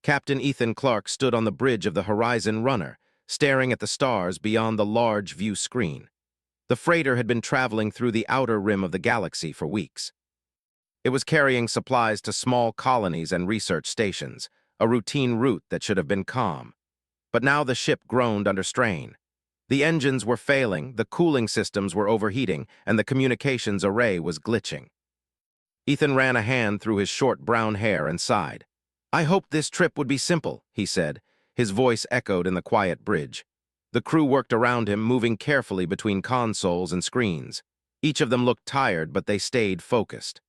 Captain Ethan Clark stood on the bridge of the Horizon Runner, staring at the stars beyond the large view screen. The freighter had been traveling through the outer rim of the galaxy for weeks. It was carrying supplies to small colonies and research stations, a routine route that should have been calm. But now the ship groaned under strain. The engines were failing, the cooling systems were overheating, and the communications array was glitching. Ethan ran a hand through his short brown hair and sighed. "I hoped this trip would be simple," he said. His voice echoed in the quiet bridge. The crew worked around him, moving carefully between consoles and screens. Each of them looked tired, but they stayed focused.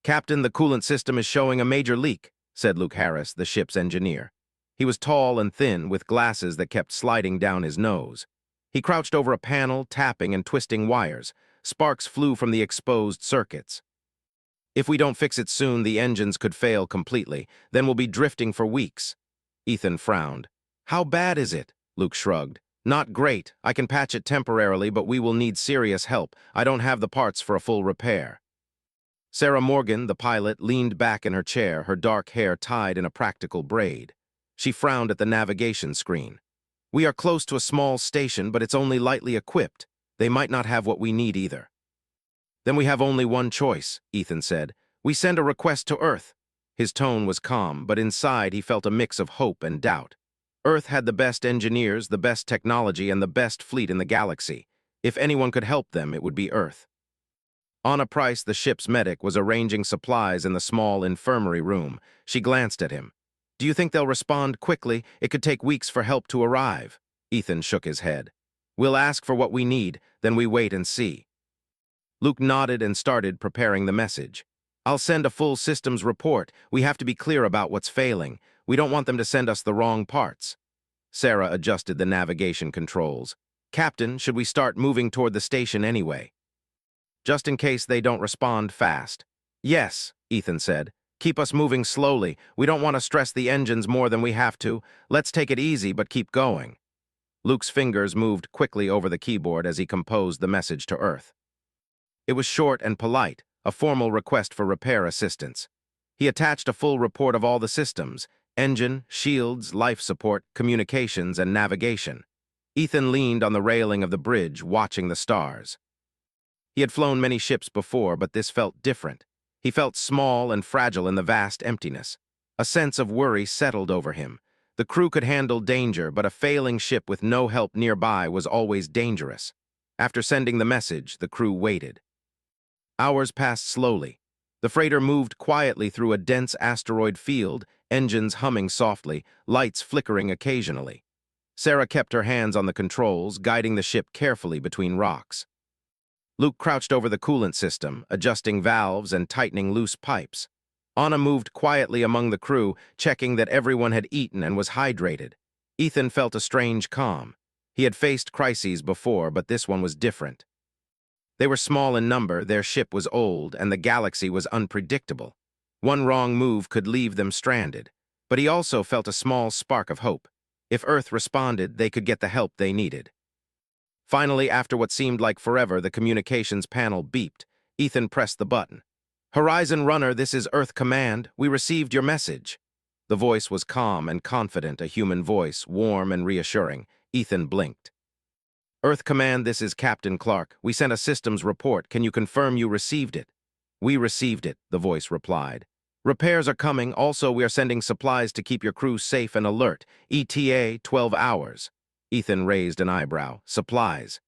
"Captain, the coolant system is showing a major leak," said Luke Harris, the ship's engineer. He was tall and thin, with glasses that kept sliding down his nose. He crouched over a panel, tapping and twisting wires. Sparks flew from the exposed circuits. "If we don't fix it soon, the engines could fail completely. Then we'll be drifting for weeks." Ethan frowned. "How bad is it?" Luke shrugged. "Not great. I can patch it temporarily, but we will need serious help. I don't have the parts for a full repair." Sarah Morgan, the pilot, leaned back in her chair, her dark hair tied in a practical braid. She frowned at the navigation screen. "We are close to a small station, but it's only lightly equipped. They might not have what we need either." "Then we have only one choice," Ethan said. "We send a request to Earth." His tone was calm, but inside he felt a mix of hope and doubt. Earth had the best engineers, the best technology, and the best fleet in the galaxy. If anyone could help them, it would be Earth. Anna Price, the ship's medic, was arranging supplies in the small infirmary room. She glanced at him. "Do you think they'll respond quickly? It could take weeks for help to arrive." Ethan shook his head. "We'll ask for what we need, then we wait and see." Luke nodded and started preparing the message. "I'll send a full systems report. We have to be clear about what's failing. We don't want them to send us the wrong parts." Sarah adjusted the navigation controls. "Captain, should we start moving toward the station anyway?" "Just in case they don't respond fast." "Yes," Ethan said. "Keep us moving slowly. We don't want to stress the engines more than we have to. Let's take it easy, but keep going." Luke's fingers moved quickly over the keyboard as he composed the message to Earth. It was short and polite, a formal request for repair assistance. He attached a full report of all the systems: engine, shields, life support, communications, and navigation. Ethan leaned on the railing of the bridge, watching the stars. He had flown many ships before, but this felt different. He felt small and fragile in the vast emptiness. A sense of worry settled over him. The crew could handle danger, but a failing ship with no help nearby was always dangerous. After sending the message, the crew waited. Hours passed slowly. The freighter moved quietly through a dense asteroid field, engines humming softly, lights flickering occasionally. Sarah kept her hands on the controls, guiding the ship carefully between rocks. Luke crouched over the coolant system, adjusting valves and tightening loose pipes. Anna moved quietly among the crew, checking that everyone had eaten and was hydrated. Ethan felt a strange calm. He had faced crises before, but this one was different. They were small in number, their ship was old, and the galaxy was unpredictable. One wrong move could leave them stranded. But he also felt a small spark of hope. If Earth responded, they could get the help they needed. Finally, after what seemed like forever, the communications panel beeped. Ethan pressed the button. "Horizon Runner, this is Earth Command. We received your message." The voice was calm and confident, a human voice, warm and reassuring. Ethan blinked. "Earth Command, this is Captain Clark. We sent a systems report. Can you confirm you received it?" "We received it," the voice replied. "Repairs are coming. Also, we are sending supplies to keep your crew safe and alert. ETA 12 hours. Ethan raised an eyebrow. "Supplies."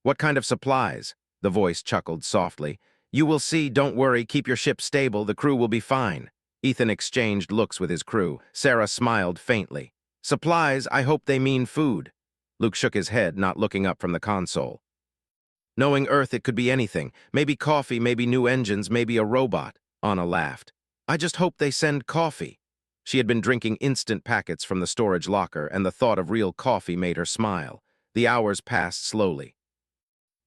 "What kind of supplies?" The voice chuckled softly. "You will see. Don't worry. Keep your ship stable. The crew will be fine." Ethan exchanged looks with his crew. Sarah smiled faintly. "Supplies? I hope they mean food." Luke shook his head, not looking up from the console. "Knowing Earth, it could be anything. Maybe coffee, maybe new engines, maybe a robot." Anna laughed. "I just hope they send coffee." She had been drinking instant packets from the storage locker, and the thought of real coffee made her smile. The hours passed slowly.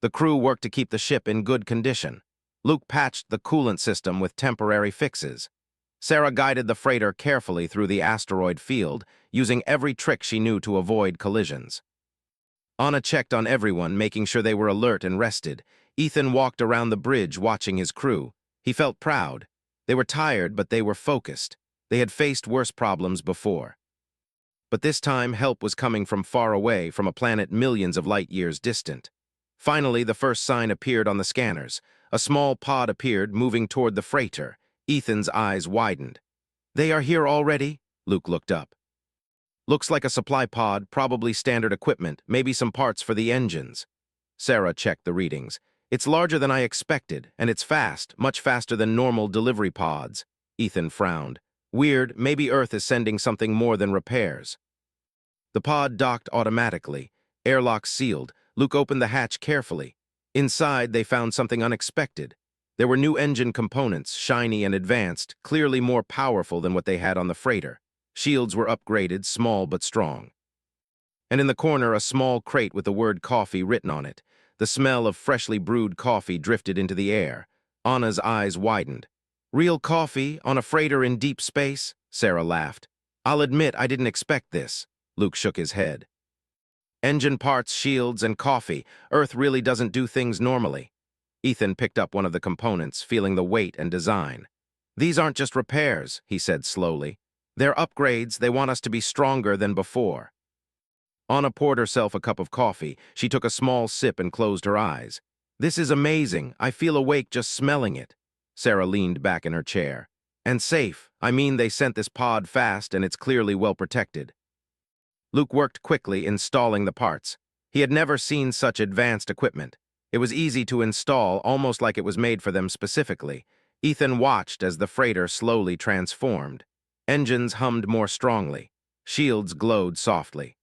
The crew worked to keep the ship in good condition. Luke patched the coolant system with temporary fixes. Sarah guided the freighter carefully through the asteroid field, using every trick she knew to avoid collisions. Anna checked on everyone, making sure they were alert and rested. Ethan walked around the bridge, watching his crew. He felt proud. They were tired, but they were focused. They had faced worse problems before. But this time, help was coming from far away, from a planet millions of light years distant. Finally, the first sign appeared on the scanners. A small pod appeared, moving toward the freighter. Ethan's eyes widened. "They are here already?" Luke looked up. "Looks like a supply pod, probably standard equipment, maybe some parts for the engines." Sarah checked the readings. "It's larger than I expected, and it's fast, much faster than normal delivery pods." Ethan frowned. "Weird, maybe Earth is sending something more than repairs." The pod docked automatically. Airlock sealed. Luke opened the hatch carefully. Inside, they found something unexpected. There were new engine components, shiny and advanced, clearly more powerful than what they had on the freighter. Shields were upgraded, small but strong. And in the corner, a small crate with the word coffee written on it. The smell of freshly brewed coffee drifted into the air. Anna's eyes widened. "Real coffee on a freighter in deep space?" Sarah laughed. "I'll admit I didn't expect this." Luke shook his head. "Engine parts, shields, and coffee. Earth really doesn't do things normally." Ethan picked up one of the components, feeling the weight and design. "These aren't just repairs," he said slowly. "They're upgrades. They want us to be stronger than before." Anna poured herself a cup of coffee. She took a small sip and closed her eyes. "This is amazing. I feel awake just smelling it." Sarah leaned back in her chair. "And safe. I mean, they sent this pod fast, and it's clearly well protected." Luke worked quickly, installing the parts. He had never seen such advanced equipment. It was easy to install, almost like it was made for them specifically. Ethan watched as the freighter slowly transformed. Engines hummed more strongly. Shields glowed softly.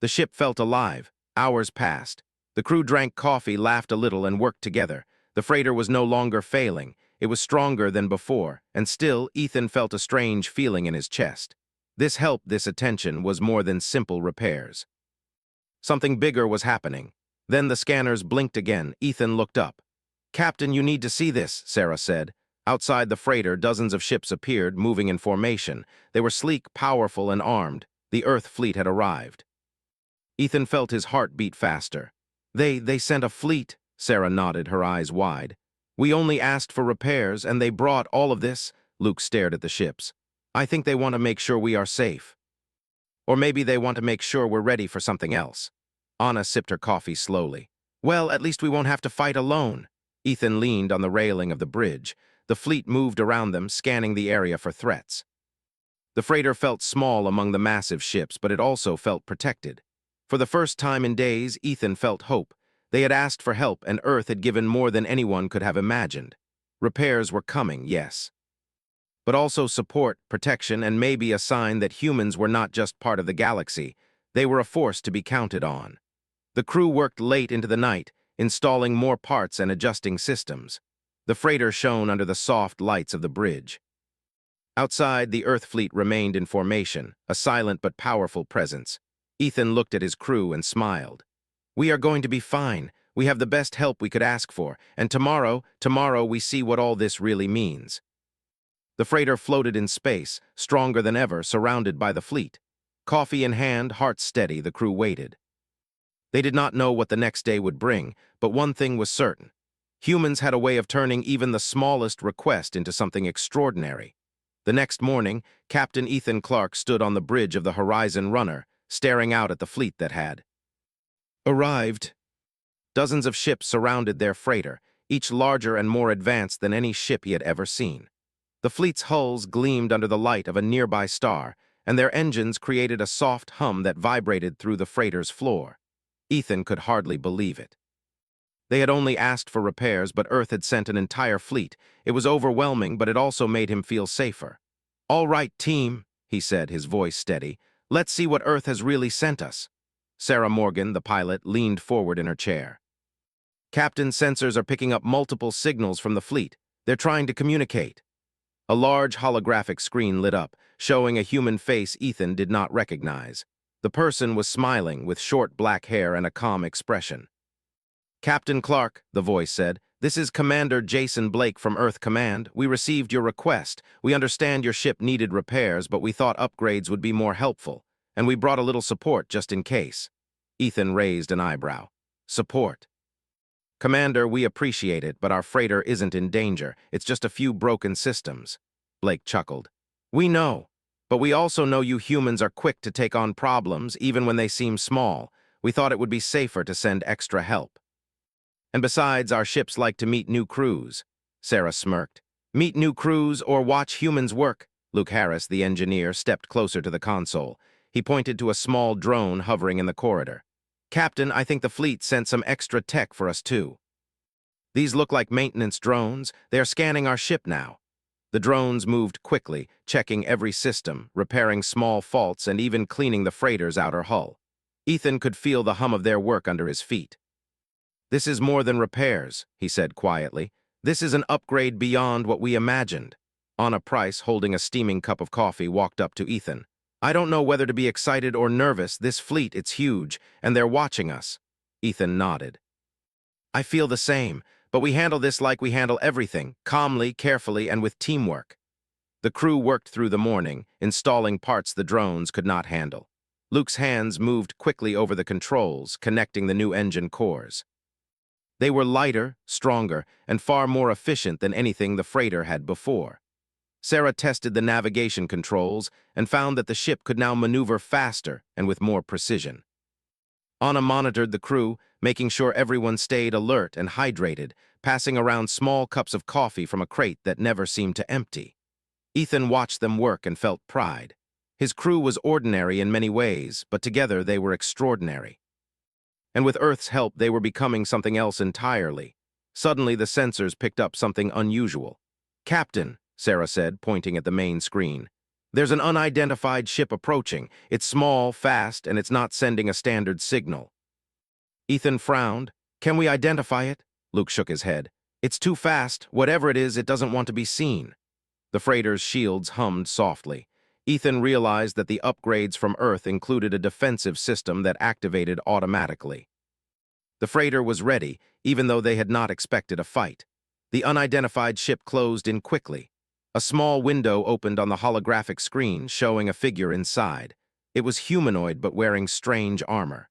The ship felt alive. Hours passed. The crew drank coffee, laughed a little, and worked together. The freighter was no longer failing. It was stronger than before, and still, Ethan felt a strange feeling in his chest. This help, this attention, was more than simple repairs. Something bigger was happening. Then the scanners blinked again. Ethan looked up. "Captain, you need to see this," Sarah said. Outside the freighter, dozens of ships appeared, moving in formation. They were sleek, powerful, and armed. The Earth fleet had arrived. Ethan felt his heart beat faster. They sent a fleet," Sarah nodded, her eyes wide. "We only asked for repairs, and they brought all of this." Luke stared at the ships. "I think they want to make sure we are safe. Or maybe they want to make sure we're ready for something else." Anna sipped her coffee slowly. "Well, at least we won't have to fight alone." Ethan leaned on the railing of the bridge. The fleet moved around them, scanning the area for threats. The freighter felt small among the massive ships, but it also felt protected. For the first time in days, Ethan felt hope. They had asked for help, and Earth had given more than anyone could have imagined. Repairs were coming, yes, but also support, protection, and maybe a sign that humans were not just part of the galaxy. They were a force to be counted on. The crew worked late into the night, installing more parts and adjusting systems. The freighter shone under the soft lights of the bridge. Outside, the Earth fleet remained in formation, a silent but powerful presence. Ethan looked at his crew and smiled. "We are going to be fine. We have the best help we could ask for, and tomorrow we see what all this really means." The freighter floated in space, stronger than ever, surrounded by the fleet. Coffee in hand, hearts steady, the crew waited. They did not know what the next day would bring, but one thing was certain. Humans had a way of turning even the smallest request into something extraordinary. The next morning, Captain Ethan Clark stood on the bridge of the Horizon Runner, staring out at the fleet that had arrived. Dozens of ships surrounded their freighter, each larger and more advanced than any ship he had ever seen. The fleet's hulls gleamed under the light of a nearby star, and their engines created a soft hum that vibrated through the freighter's floor. Ethan could hardly believe it. They had only asked for repairs, but Earth had sent an entire fleet. It was overwhelming, but it also made him feel safer. "All right, team," he said, his voice steady. "Let's see what Earth has really sent us." Sarah Morgan, the pilot, leaned forward in her chair. "Captain, sensors are picking up multiple signals from the fleet. They're trying to communicate." A large holographic screen lit up, showing a human face Ethan did not recognize. The person was smiling, with short black hair and a calm expression. "Captain Clark," the voice said, "this is Commander Jason Blake from Earth Command. We received your request. We understand your ship needed repairs, but we thought upgrades would be more helpful, and we brought a little support just in case." Ethan raised an eyebrow. "Support?" "Commander, we appreciate it, but our freighter isn't in danger. It's just a few broken systems." Blake chuckled. We know, but we also know you humans are quick to take on problems, even when they seem small. We thought it would be safer to send extra help. And besides, our ships like to meet new crews. Sarah smirked. Meet new crews or watch humans work. Luke Harris, the engineer, stepped closer to the console. He pointed to a small drone hovering in the corridor. Captain, I think the fleet sent some extra tech for us too. These look like maintenance drones. They are scanning our ship now. The drones moved quickly, checking every system, repairing small faults, and even cleaning the freighter's outer hull. Ethan could feel the hum of their work under his feet. This is more than repairs, he said quietly. This is an upgrade beyond what we imagined. Anna Price, holding a steaming cup of coffee, walked up to Ethan. I don't know whether to be excited or nervous. This fleet, it's huge, and they're watching us. Ethan nodded. I feel the same, but we handle this like we handle everything, calmly, carefully, and with teamwork. The crew worked through the morning, installing parts the drones could not handle. Luke's hands moved quickly over the controls, connecting the new engine cores. They were lighter, stronger, and far more efficient than anything the freighter had before. Sarah tested the navigation controls and found that the ship could now maneuver faster and with more precision. Anna monitored the crew, making sure everyone stayed alert and hydrated, passing around small cups of coffee from a crate that never seemed to empty. Ethan watched them work and felt pride. His crew was ordinary in many ways, but together they were extraordinary. And with Earth's help, they were becoming something else entirely. Suddenly, the sensors picked up something unusual. Captain, Sarah said, pointing at the main screen. There's an unidentified ship approaching. It's small, fast, and it's not sending a standard signal. Ethan frowned. Can we identify it? Luke shook his head. It's too fast. Whatever it is, it doesn't want to be seen. The freighter's shields hummed softly. Ethan realized that the upgrades from Earth included a defensive system that activated automatically. The freighter was ready, even though they had not expected a fight. The unidentified ship closed in quickly. A small window opened on the holographic screen, showing a figure inside. It was humanoid but wearing strange armor.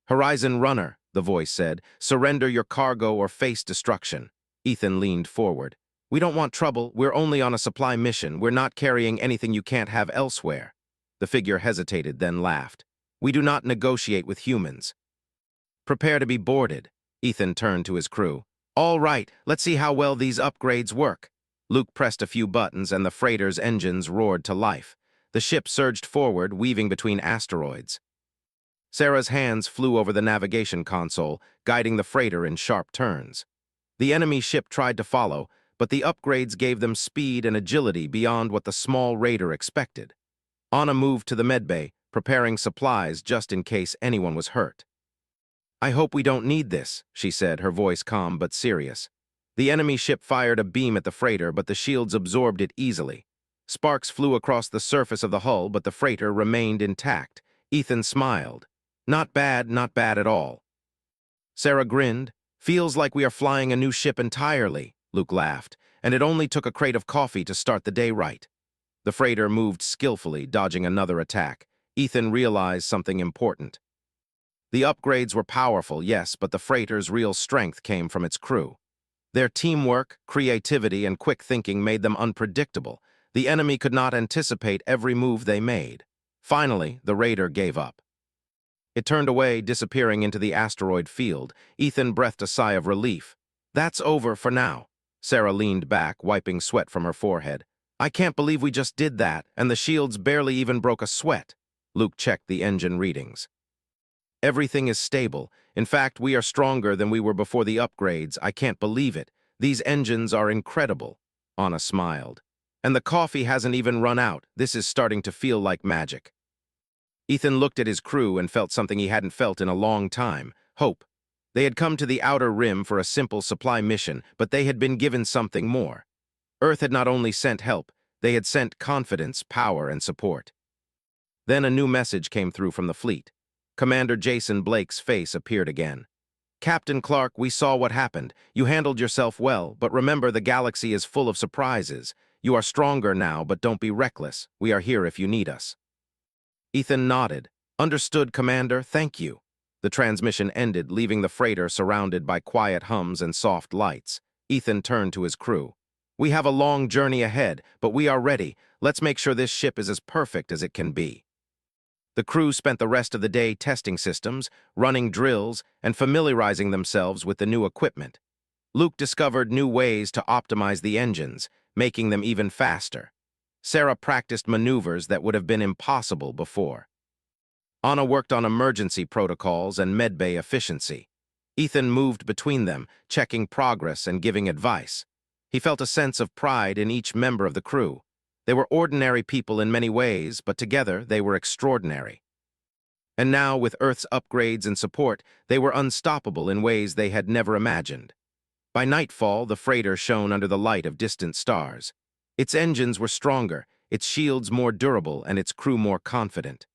Horizon Runner, the voice said, surrender your cargo or face destruction. Ethan leaned forward. We don't want trouble. We're only on a supply mission. We're not carrying anything you can't have elsewhere. The figure hesitated, then laughed. We do not negotiate with humans. Prepare to be boarded. Ethan turned to his crew. All right, let's see how well these upgrades work. Luke pressed a few buttons and the freighter's engines roared to life. The ship surged forward, weaving between asteroids. Sarah's hands flew over the navigation console, guiding the freighter in sharp turns. The enemy ship tried to follow, but the upgrades gave them speed and agility beyond what the small raider expected. Anna moved to the medbay, preparing supplies just in case anyone was hurt. I hope we don't need this, she said, her voice calm but serious. The enemy ship fired a beam at the freighter, but the shields absorbed it easily. Sparks flew across the surface of the hull, but the freighter remained intact. Ethan smiled. Not bad at all. Sarah grinned. Feels like we are flying a new ship entirely. Luke laughed, and it only took a crate of coffee to start the day right. The freighter moved skillfully, dodging another attack. Ethan realized something important. The upgrades were powerful, yes, but the freighter's real strength came from its crew. Their teamwork, creativity, and quick thinking made them unpredictable. The enemy could not anticipate every move they made. Finally, the raider gave up. It turned away, disappearing into the asteroid field. Ethan breathed a sigh of relief. That's over for now. Sarah leaned back, wiping sweat from her forehead. I can't believe we just did that, and the shields barely even broke a sweat. Luke checked the engine readings. Everything is stable. In fact, we are stronger than we were before the upgrades. I can't believe it. These engines are incredible. Anna smiled. And the coffee hasn't even run out. This is starting to feel like magic. Ethan looked at his crew and felt something he hadn't felt in a long time. Hope. They had come to the outer rim for a simple supply mission, but they had been given something more. Earth had not only sent help, they had sent confidence, power, and support. Then a new message came through from the fleet. Commander Jason Blake's face appeared again. Captain Clark, we saw what happened. You handled yourself well, but remember the galaxy is full of surprises. You are stronger now, but don't be reckless. We are here if you need us. Ethan nodded. Understood, Commander. Thank you. The transmission ended, leaving the freighter surrounded by quiet hums and soft lights. Ethan turned to his crew. We have a long journey ahead, but we are ready. Let's make sure this ship is as perfect as it can be. The crew spent the rest of the day testing systems, running drills, and familiarizing themselves with the new equipment. Luke discovered new ways to optimize the engines, making them even faster. Sarah practiced maneuvers that would have been impossible before. Anna worked on emergency protocols and medbay efficiency. Ethan moved between them, checking progress and giving advice. He felt a sense of pride in each member of the crew. They were ordinary people in many ways, but together they were extraordinary. And now, with Earth's upgrades and support, they were unstoppable in ways they had never imagined. By nightfall, the freighter shone under the light of distant stars. Its engines were stronger, its shields more durable, and its crew more confident.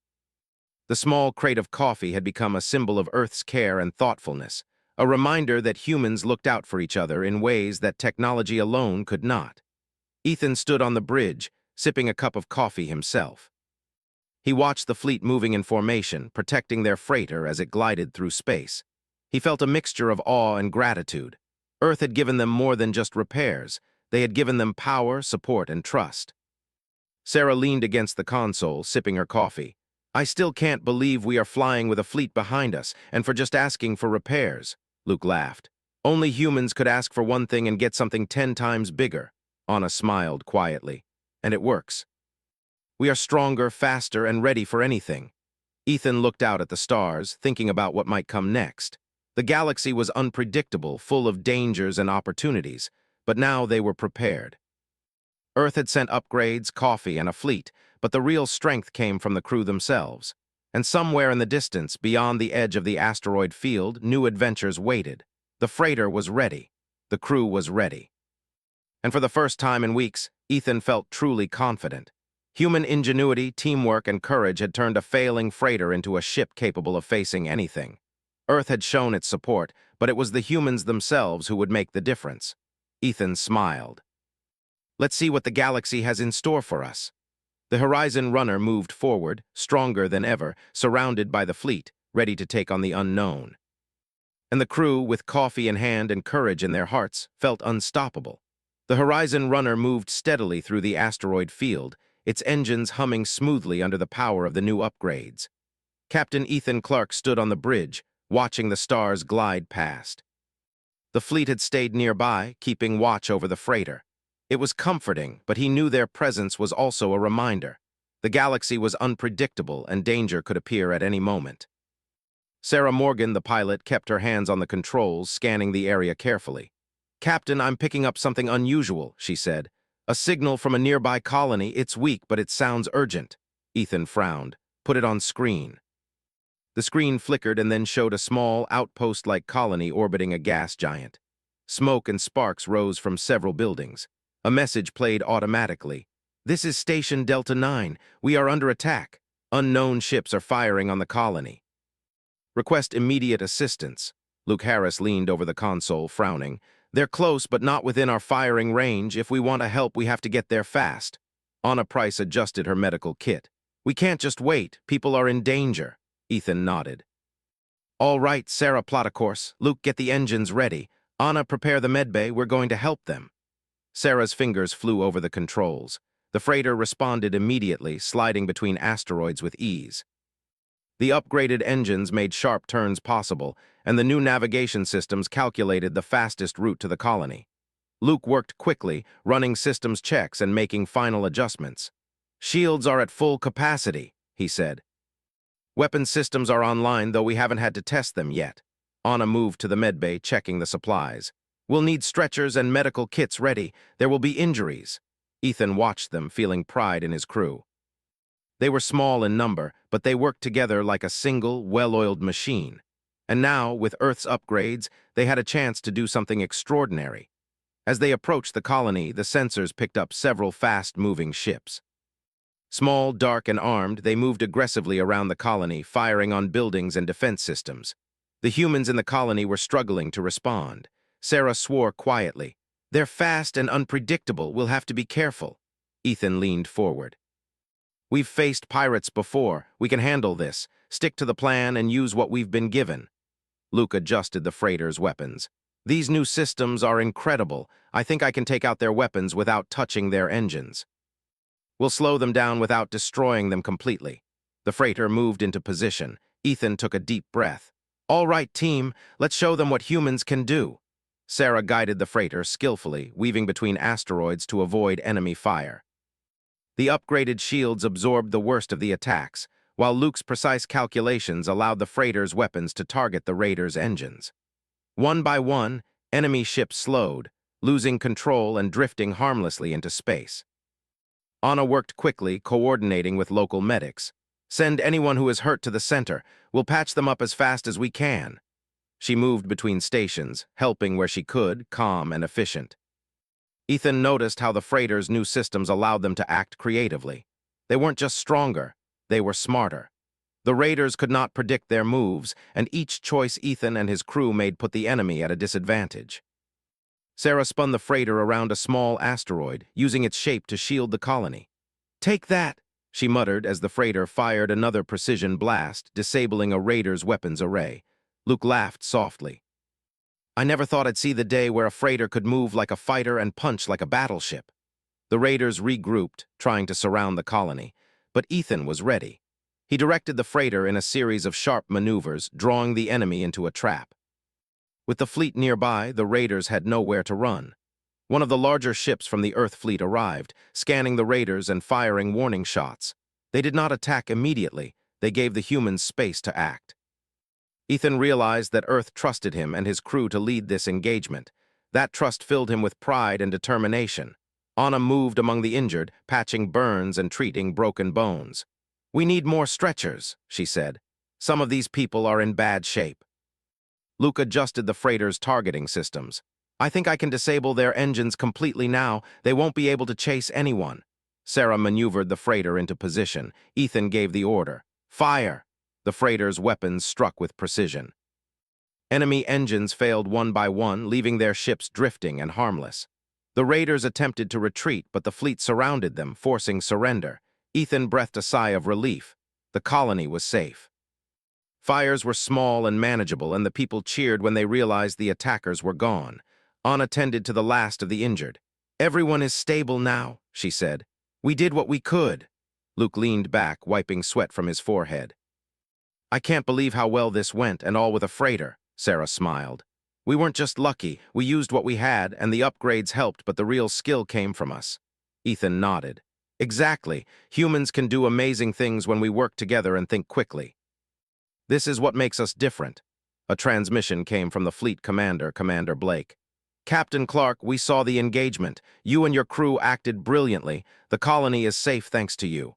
The small crate of coffee had become a symbol of Earth's care and thoughtfulness, a reminder that humans looked out for each other in ways that technology alone could not. Ethan stood on the bridge, sipping a cup of coffee himself. He watched the fleet moving in formation, protecting their freighter as it glided through space. He felt a mixture of awe and gratitude. Earth had given them more than just repairs. They had given them power, support, and trust. Sarah leaned against the console, sipping her coffee. "I still can't believe we are flying with a fleet behind us, and for just asking for repairs," Luke laughed. "Only humans could ask for one thing and get something 10 times bigger." Anna smiled quietly. "And it works. We are stronger, faster, and ready for anything." Ethan looked out at the stars, thinking about what might come next. The galaxy was unpredictable, full of dangers and opportunities, but now they were prepared. Earth had sent upgrades, coffee, and a fleet, but the real strength came from the crew themselves. And somewhere in the distance, beyond the edge of the asteroid field, new adventures waited. The freighter was ready. The crew was ready. And for the first time in weeks, Ethan felt truly confident. Human ingenuity, teamwork, and courage had turned a failing freighter into a ship capable of facing anything. Earth had shown its support, but it was the humans themselves who would make the difference. Ethan smiled. "Let's see what the galaxy has in store for us." The Horizon runner moved forward, stronger than ever, surrounded by the fleet, ready to take on the unknown. And the crew, with coffee in hand and courage in their hearts, felt unstoppable. The Horizon runner moved steadily through the asteroid field, its engines humming smoothly under the power of the new upgrades. Captain Ethan Clark stood on the bridge, watching the stars glide past. The fleet had stayed nearby, keeping watch over the freighter. It was comforting, but he knew their presence was also a reminder. The galaxy was unpredictable, and danger could appear at any moment. Sarah Morgan, the pilot, kept her hands on the controls, scanning the area carefully. "Captain, I'm picking up something unusual," she said. "A signal from a nearby colony. It's weak, but it sounds urgent." Ethan frowned. "Put it on screen." The screen flickered and then showed a small, outpost-like colony orbiting a gas giant. Smoke and sparks rose from several buildings. A message played automatically. "This is Station Delta 9. We are under attack. Unknown ships are firing on the colony. Request immediate assistance." Luke Harris leaned over the console, frowning. "They're close, but not within our firing range. If we want to help, we have to get there fast." Anna Price adjusted her medical kit. "We can't just wait. People are in danger." Ethan nodded. "All right, Sarah, plot a course. Luke, get the engines ready. Anna, prepare the medbay. We're going to help them." Sarah's fingers flew over the controls. The freighter responded immediately, sliding between asteroids with ease. The upgraded engines made sharp turns possible, and the new navigation systems calculated the fastest route to the colony. Luke worked quickly, running systems checks and making final adjustments. "Shields are at full capacity," he said. "Weapon systems are online, though we haven't had to test them yet." Anna moved to the medbay, checking the supplies. "We'll need stretchers and medical kits ready. There will be injuries." Ethan watched them, feeling pride in his crew. They were small in number, but they worked together like a single, well-oiled machine. And now, with Earth's upgrades, they had a chance to do something extraordinary. As they approached the colony, the sensors picked up several fast-moving ships. Small, dark, and armed, they moved aggressively around the colony, firing on buildings and defense systems. The humans in the colony were struggling to respond. Sarah swore quietly. "They're fast and unpredictable. We'll have to be careful." Ethan leaned forward. "We've faced pirates before. We can handle this. Stick to the plan and use what we've been given." Luke adjusted the freighter's weapons. These new systems are incredible. I think I can take out their weapons without touching their engines. We'll slow them down without destroying them completely. The freighter moved into position. Ethan took a deep breath. All right, team, let's show them what humans can do. Sarah guided the freighter skillfully, weaving between asteroids to avoid enemy fire. The upgraded shields absorbed the worst of the attacks, while Luke's precise calculations allowed the freighter's weapons to target the raiders' engines. One by one, enemy ships slowed, losing control and drifting harmlessly into space. Anna worked quickly, coordinating with local medics. Send anyone who is hurt to the center. We'll patch them up as fast as we can. She moved between stations, helping where she could, calm and efficient. Ethan noticed how the freighter's new systems allowed them to act creatively. They weren't just stronger, they were smarter. The raiders could not predict their moves, and each choice Ethan and his crew made put the enemy at a disadvantage. Sarah spun the freighter around a small asteroid, using its shape to shield the colony. "Take that," she muttered as the freighter fired another precision blast, disabling a raider's weapons array. Luke laughed softly. "I never thought I'd see the day where a freighter could move like a fighter and punch like a battleship." The raiders regrouped, trying to surround the colony, but Ethan was ready. He directed the freighter in a series of sharp maneuvers, drawing the enemy into a trap. With the fleet nearby, the raiders had nowhere to run. One of the larger ships from the Earth fleet arrived, scanning the raiders and firing warning shots. They did not attack immediately. They gave the humans space to act. Ethan realized that Earth trusted him and his crew to lead this engagement. That trust filled him with pride and determination. Anna moved among the injured, patching burns and treating broken bones. "We need more stretchers," she said. "Some of these people are in bad shape." Luke adjusted the freighter's targeting systems. "I think I can disable their engines completely now. They won't be able to chase anyone." Sarah maneuvered the freighter into position. Ethan gave the order. "Fire!" The freighter's weapons struck with precision. Enemy engines failed one by one, leaving their ships drifting and harmless. The raiders attempted to retreat, but the fleet surrounded them, forcing surrender. Ethan breathed a sigh of relief. The colony was safe. Fires were small and manageable, and the people cheered when they realized the attackers were gone. Anna tended to the last of the injured. "Everyone is stable now," she said. "We did what we could." Luke leaned back, wiping sweat from his forehead. "I can't believe how well this went, and all with a freighter," Sarah smiled. "We weren't just lucky, we used what we had, and the upgrades helped, but the real skill came from us." Ethan nodded. "Exactly. Humans can do amazing things when we work together and think quickly. This is what makes us different." A transmission came from the fleet commander, Commander Blake. "Captain Clark, we saw the engagement. You and your crew acted brilliantly. The colony is safe thanks to you.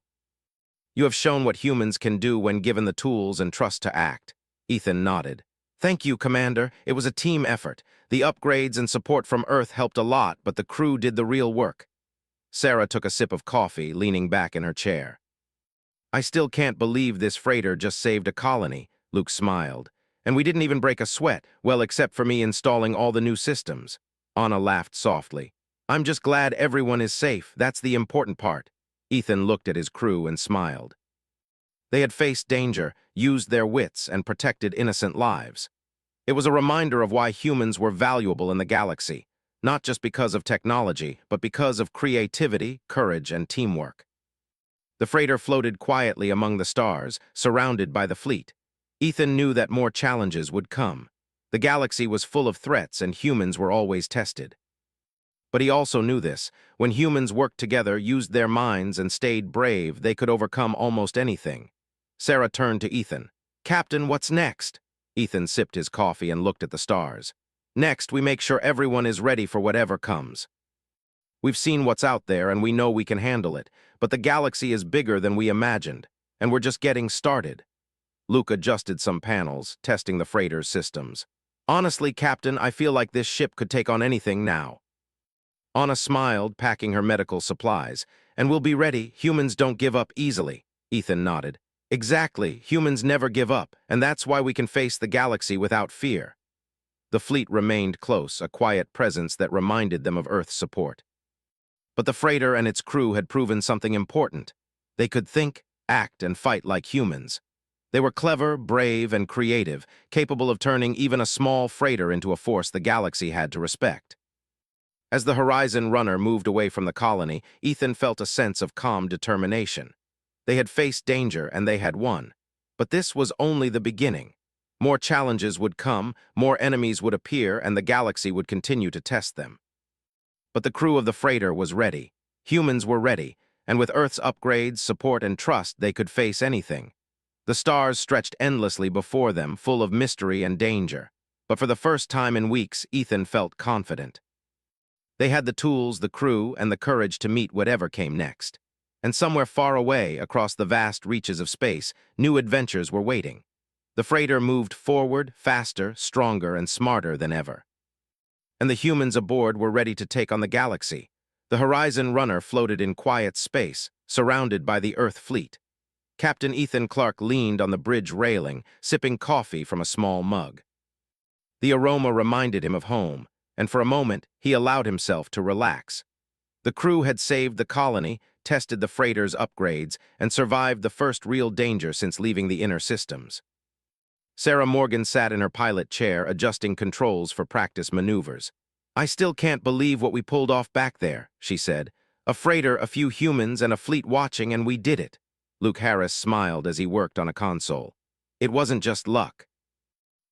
You have shown what humans can do when given the tools and trust to act." Ethan nodded. "Thank you, Commander. It was a team effort. The upgrades and support from Earth helped a lot, but the crew did the real work." Sarah took a sip of coffee, leaning back in her chair. "I still can't believe this freighter just saved a colony," Luke smiled. "And we didn't even break a sweat, well, except for me installing all the new systems." Anna laughed softly. "I'm just glad everyone is safe. That's the important part." Ethan looked at his crew and smiled. They had faced danger, used their wits, and protected innocent lives. It was a reminder of why humans were valuable in the galaxy, not just because of technology, but because of creativity, courage, and teamwork. The freighter floated quietly among the stars, surrounded by the fleet. Ethan knew that more challenges would come. The galaxy was full of threats, and humans were always tested. But he also knew this. When humans worked together, used their minds, and stayed brave, they could overcome almost anything. Sarah turned to Ethan. "Captain, what's next?" Ethan sipped his coffee and looked at the stars. "Next, we make sure everyone is ready for whatever comes. We've seen what's out there, and we know we can handle it, but the galaxy is bigger than we imagined, and we're just getting started." Luke adjusted some panels, testing the freighter's systems. "Honestly, Captain, I feel like this ship could take on anything now." Anna smiled, packing her medical supplies. "And we'll be ready. Humans don't give up easily." Ethan nodded. "Exactly. Humans never give up, and that's why we can face the galaxy without fear." The fleet remained close, a quiet presence that reminded them of Earth's support. But the freighter and its crew had proven something important. They could think, act, and fight like humans. They were clever, brave, and creative, capable of turning even a small freighter into a force the galaxy had to respect. As the Horizon Runner moved away from the colony, Ethan felt a sense of calm determination. They had faced danger and they had won. But this was only the beginning. More challenges would come, more enemies would appear, and the galaxy would continue to test them. But the crew of the freighter was ready. Humans were ready, and with Earth's upgrades, support, and trust, they could face anything. The stars stretched endlessly before them, full of mystery and danger. But for the first time in weeks, Ethan felt confident. They had the tools, the crew, and the courage to meet whatever came next. And somewhere far away, across the vast reaches of space, new adventures were waiting. The freighter moved forward, faster, stronger, and smarter than ever. And the humans aboard were ready to take on the galaxy. The Horizon Runner floated in quiet space, surrounded by the Earth fleet. Captain Ethan Clark leaned on the bridge railing, sipping coffee from a small mug. The aroma reminded him of home, and for a moment, he allowed himself to relax. The crew had saved the colony, tested the freighter's upgrades, and survived the first real danger since leaving the inner systems. Sarah Morgan sat in her pilot chair, adjusting controls for practice maneuvers. "I still can't believe what we pulled off back there," she said. "A freighter, a few humans, and a fleet watching, and we did it." Luke Harris smiled as he worked on a console. "It wasn't just luck.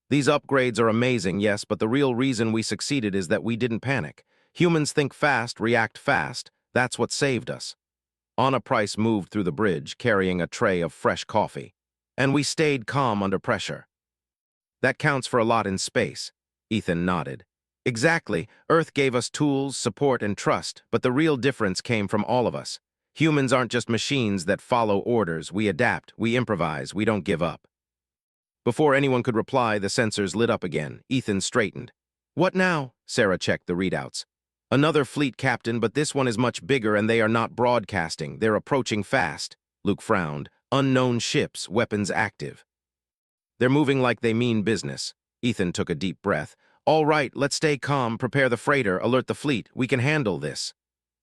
These upgrades are amazing, yes, but the real reason we succeeded is that we didn't panic. Humans think fast, react fast. That's what saved us." Anna Price moved through the bridge, carrying a tray of fresh coffee. "And we stayed calm under pressure." "That counts for a lot in space," Ethan nodded. "Exactly. Earth gave us tools, support, and trust, but the real difference came from all of us. Humans aren't just machines that follow orders. We adapt, we improvise, we don't give up." Before anyone could reply, the sensors lit up again. Ethan straightened. "What now?" Sarah checked the readouts. "Another fleet, Captain, but this one is much bigger and they are not broadcasting. They're approaching fast." Luke frowned. "Unknown ships, weapons active." "They're moving like they mean business." Ethan took a deep breath. "All right, let's stay calm, prepare the freighter, alert the fleet. We can handle this."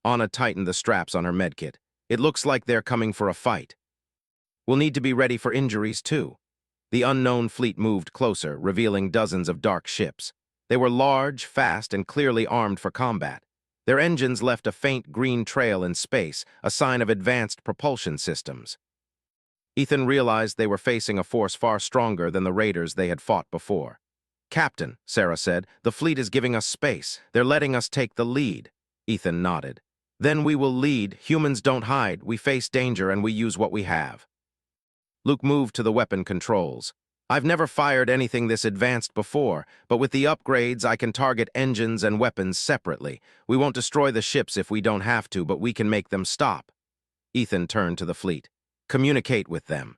Anna tightened the straps on her medkit. "It looks like they're coming for a fight. We'll need to be ready for injuries, too." The unknown fleet moved closer, revealing dozens of dark ships. They were large, fast, and clearly armed for combat. Their engines left a faint green trail in space, a sign of advanced propulsion systems. Ethan realized they were facing a force far stronger than the raiders they had fought before. "Captain," Sarah said, "the fleet is giving us space. They're letting us take the lead." Ethan nodded. "Then we will lead. Humans don't hide. We face danger and we use what we have." Luke moved to the weapon controls. "I've never fired anything this advanced before, but with the upgrades I can target engines and weapons separately. We won't destroy the ships if we don't have to, but we can make them stop." Ethan turned to the fleet. "Communicate with them.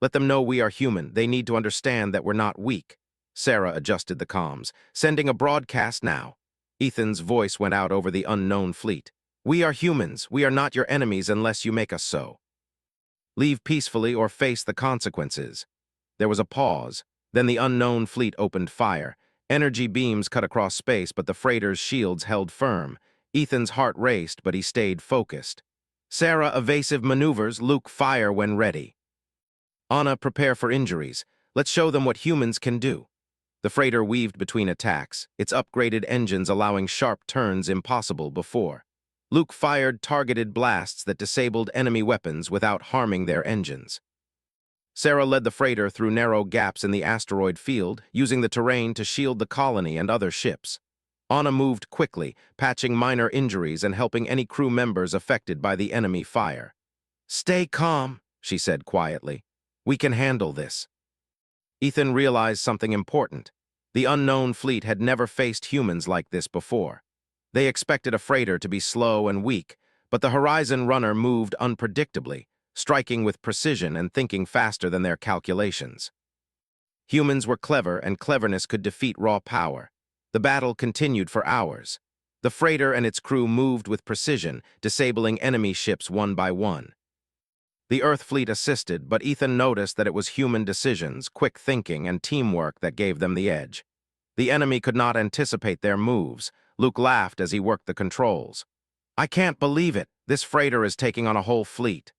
Let them know we are human. They need to understand that we're not weak." Sarah adjusted the comms. "Sending a broadcast now." Ethan's voice went out over the unknown fleet. "We are humans. We are not your enemies unless you make us so. Leave peacefully or face the consequences." There was a pause. Then the unknown fleet opened fire. Energy beams cut across space, but the freighter's shields held firm. Ethan's heart raced, but he stayed focused. "Sarah, evasive maneuvers. Luke, fire when ready. Anna, prepare for injuries. Let's show them what humans can do." The freighter weaved between attacks, its upgraded engines allowing sharp turns impossible before. Luke fired targeted blasts that disabled enemy weapons without harming their engines. Sarah led the freighter through narrow gaps in the asteroid field, using the terrain to shield the colony and other ships. Anna moved quickly, patching minor injuries and helping any crew members affected by the enemy fire. "Stay calm," she said quietly. "We can handle this." Ethan realized something important. The unknown fleet had never faced humans like this before. They expected a freighter to be slow and weak, but the Horizon Runner moved unpredictably, striking with precision and thinking faster than their calculations. Humans were clever, and cleverness could defeat raw power. The battle continued for hours. The freighter and its crew moved with precision, disabling enemy ships one by one. The Earth fleet assisted, but Ethan noticed that it was human decisions, quick thinking, and teamwork that gave them the edge. The enemy could not anticipate their moves. Luke laughed as he worked the controls. "I can't believe it. This freighter is taking on a whole fleet."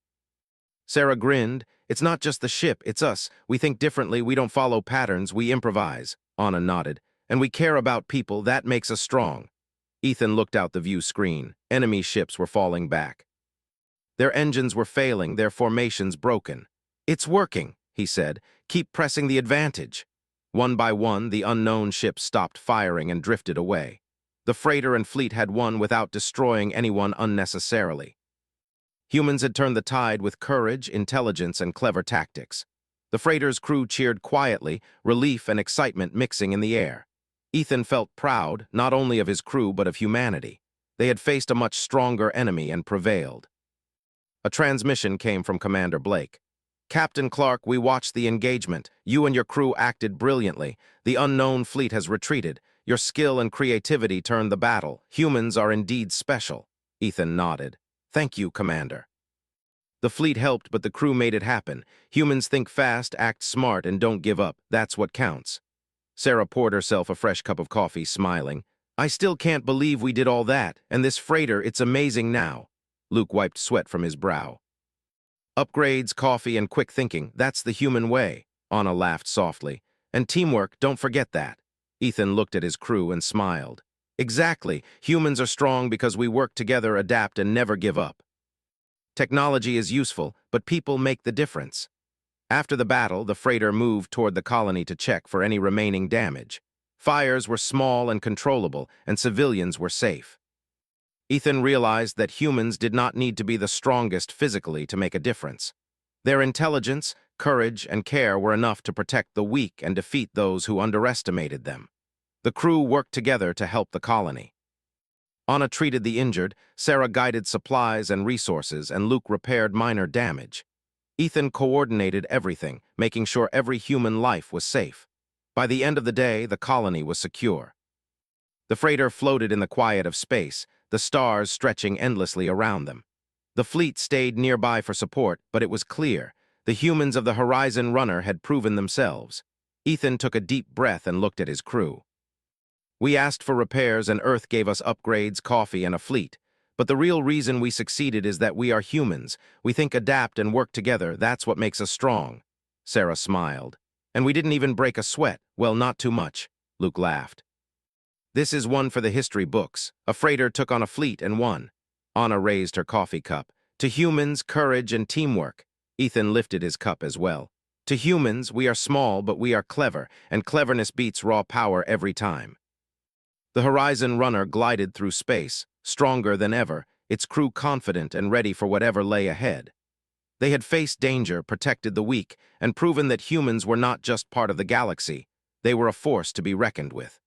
Sarah grinned. It's not just the ship, it's us. We think differently, we don't follow patterns, we improvise. Anna nodded. And we care about people, that makes us strong. Ethan looked out the view screen. Enemy ships were falling back. Their engines were failing, their formations broken. It's working, he said. Keep pressing the advantage. One by one, the unknown ships stopped firing and drifted away. The freighter and fleet had won without destroying anyone unnecessarily. Humans had turned the tide with courage, intelligence, and clever tactics. The freighter's crew cheered quietly, relief and excitement mixing in the air. Ethan felt proud, not only of his crew but of humanity. They had faced a much stronger enemy and prevailed. A transmission came from Commander Blake. Captain Clark, we watched the engagement. You and your crew acted brilliantly. The unknown fleet has retreated. Your skill and creativity turned the battle. Humans are indeed special. Ethan nodded. Thank you, Commander. The fleet helped, but the crew made it happen. Humans think fast, act smart, and don't give up. That's what counts. Sarah poured herself a fresh cup of coffee, smiling. I still can't believe we did all that, and this freighter, it's amazing now. Luke wiped sweat from his brow. Upgrades, coffee, and quick thinking, that's the human way. Anna laughed softly. And teamwork, don't forget that. Ethan looked at his crew and smiled. Exactly. Humans are strong because we work together, adapt, and never give up. Technology is useful, but people make the difference. After the battle, the freighter moved toward the colony to check for any remaining damage. Fires were small and controllable, and civilians were safe. Ethan realized that humans did not need to be the strongest physically to make a difference. Their intelligence, courage, and care were enough to protect the weak and defeat those who underestimated them. The crew worked together to help the colony. Anna treated the injured, Sarah guided supplies and resources, and Luke repaired minor damage. Ethan coordinated everything, making sure every human life was safe. By the end of the day, the colony was secure. The freighter floated in the quiet of space, the stars stretching endlessly around them. The fleet stayed nearby for support, but it was clear. The humans of the Horizon Runner had proven themselves. Ethan took a deep breath and looked at his crew. We asked for repairs and Earth gave us upgrades, coffee, and a fleet. But the real reason we succeeded is that we are humans. We think, adapt, and work together. That's what makes us strong. Sarah smiled. And we didn't even break a sweat. Well, not too much. Luke laughed. This is one for the history books. A freighter took on a fleet and won. Anna raised her coffee cup. To humans, courage and teamwork. Ethan lifted his cup as well. To humans, we are small, but we are clever, and cleverness beats raw power every time. The Horizon Runner glided through space, stronger than ever, its crew confident and ready for whatever lay ahead. They had faced danger, protected the weak, and proven that humans were not just part of the galaxy. They were a force to be reckoned with.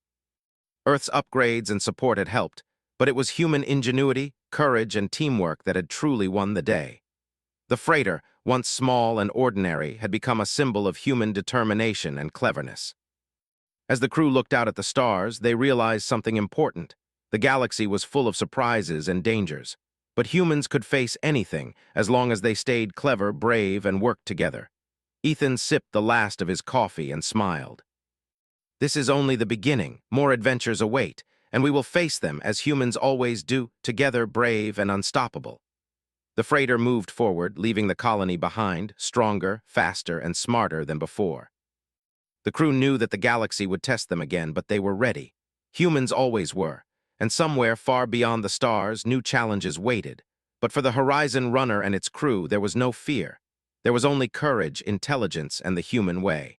Earth's upgrades and support had helped, but it was human ingenuity, courage, and teamwork that had truly won the day. The freighter, once small and ordinary, had become a symbol of human determination and cleverness. As the crew looked out at the stars, they realized something important. The galaxy was full of surprises and dangers, but humans could face anything as long as they stayed clever, brave, and worked together. Ethan sipped the last of his coffee and smiled. This is only the beginning. More adventures await, and we will face them as humans always do, together, brave and unstoppable. The freighter moved forward, leaving the colony behind, stronger, faster, and smarter than before. The crew knew that the galaxy would test them again, but they were ready. Humans always were, and somewhere far beyond the stars, new challenges waited. But for the Horizon Runner and its crew, there was no fear. There was only courage, intelligence, and the human way.